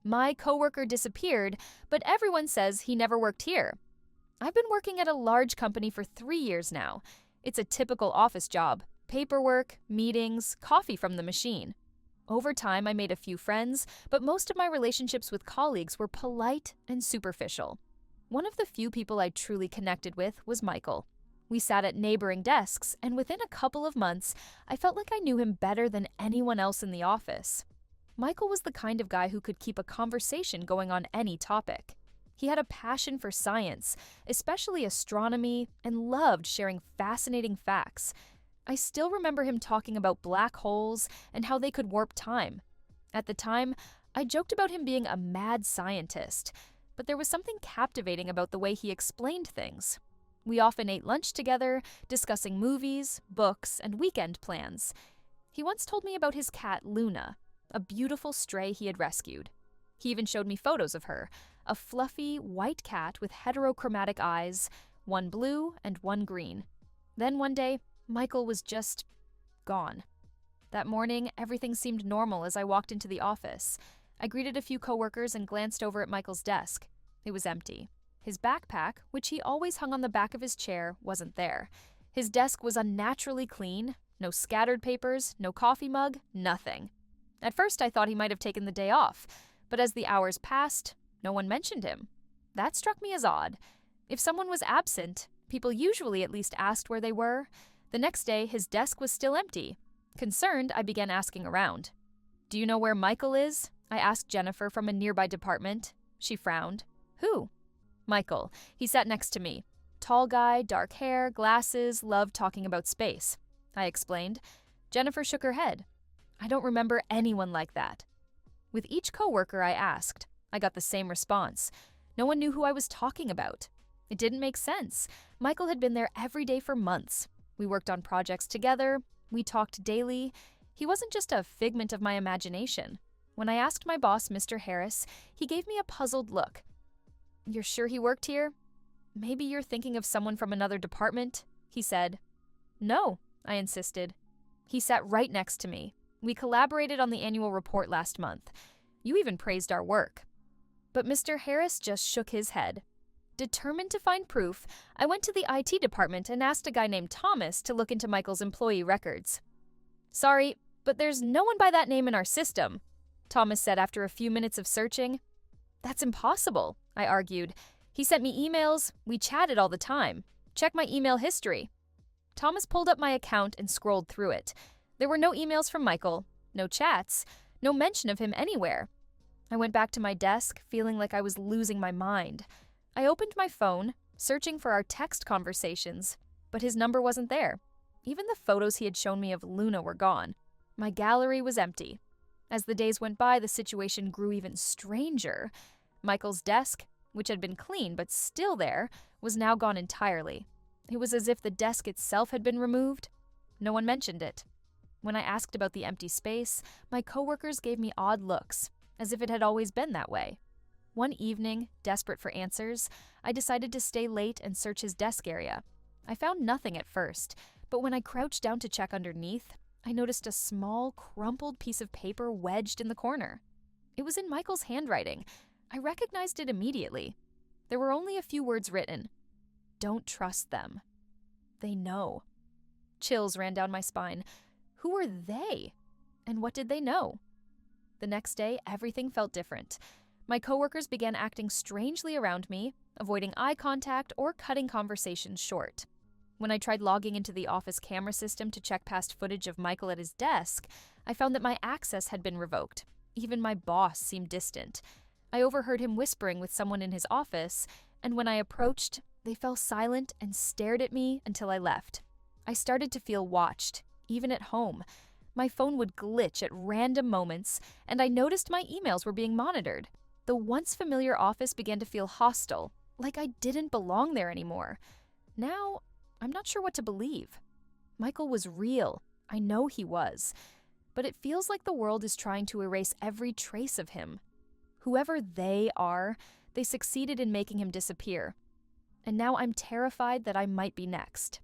My coworker disappeared, but everyone says he never worked here. I've been working at a large company for 3 years now. It's a typical office job: paperwork, meetings, coffee from the machine. Over time, I made a few friends, but most of my relationships with colleagues were polite and superficial. One of the few people I truly connected with was Michael. We sat at neighboring desks, and within a couple of months, I felt like I knew him better than anyone else in the office. Michael was the kind of guy who could keep a conversation going on any topic. He had a passion for science, especially astronomy, and loved sharing fascinating facts. I still remember him talking about black holes and how they could warp time. At the time, I joked about him being a mad scientist, but there was something captivating about the way he explained things. We often ate lunch together, discussing movies, books, and weekend plans. He once told me about his cat, Luna, a beautiful stray he had rescued. He even showed me photos of her, a fluffy, white cat with heterochromatic eyes, one blue and one green. Then one day, Michael was just gone. That morning, everything seemed normal as I walked into the office. I greeted a few coworkers and glanced over at Michael's desk. It was empty. His backpack, which he always hung on the back of his chair, wasn't there. His desk was unnaturally clean, no scattered papers, no coffee mug, nothing. At first, I thought he might have taken the day off, but as the hours passed, no one mentioned him. That struck me as odd. If someone was absent, people usually at least asked where they were. The next day, his desk was still empty. Concerned, I began asking around. "Do you know where Michael is?" I asked Jennifer from a nearby department. She frowned. "Who?" "Michael. He sat next to me. Tall guy, dark hair, glasses, loved talking about space," I explained. Jennifer shook her head. "I don't remember anyone like that." With each coworker I asked, I got the same response. No one knew who I was talking about. It didn't make sense. Michael had been there every day for months. We worked on projects together. We talked daily. He wasn't just a figment of my imagination. When I asked my boss, Mr. Harris, he gave me a puzzled look. "You're sure he worked here?" "Maybe you're thinking of someone from another department," he said. "No," I insisted. He sat right next to me. We collaborated on the annual report last month. You even praised our work. But Mr. Harris just shook his head. Determined to find proof, I went to the IT department and asked a guy named Thomas to look into Michael's employee records. "Sorry, but there's no one by that name in our system," Thomas said after a few minutes of searching. "That's impossible," I argued. "He sent me emails, we chatted all the time. Check my email history." Thomas pulled up my account and scrolled through it. There were no emails from Michael, no chats, no mention of him anywhere. I went back to my desk, feeling like I was losing my mind. I opened my phone, searching for our text conversations, but his number wasn't there. Even the photos he had shown me of Luna were gone. My gallery was empty. As the days went by, the situation grew even stranger. Michael's desk, which had been clean but still there, was now gone entirely. It was as if the desk itself had been removed. No one mentioned it. When I asked about the empty space, my coworkers gave me odd looks, as if it had always been that way. One evening, desperate for answers, I decided to stay late and search his desk area. I found nothing at first, but when I crouched down to check underneath, I noticed a small, crumpled piece of paper wedged in the corner. It was in Michael's handwriting. I recognized it immediately. There were only a few words written. "Don't trust them. They know." Chills ran down my spine. Who were they? And what did they know? The next day, everything felt different. My coworkers began acting strangely around me, avoiding eye contact or cutting conversations short. When I tried logging into the office camera system to check past footage of Michael at his desk, I found that my access had been revoked. Even my boss seemed distant. I overheard him whispering with someone in his office, and when I approached, they fell silent and stared at me until I left. I started to feel watched, even at home. My phone would glitch at random moments, and I noticed my emails were being monitored. The once familiar office began to feel hostile, like I didn't belong there anymore. Now, I'm not sure what to believe. Michael was real. I know he was. But it feels like the world is trying to erase every trace of him. Whoever they are, they succeeded in making him disappear. And now I'm terrified that I might be next.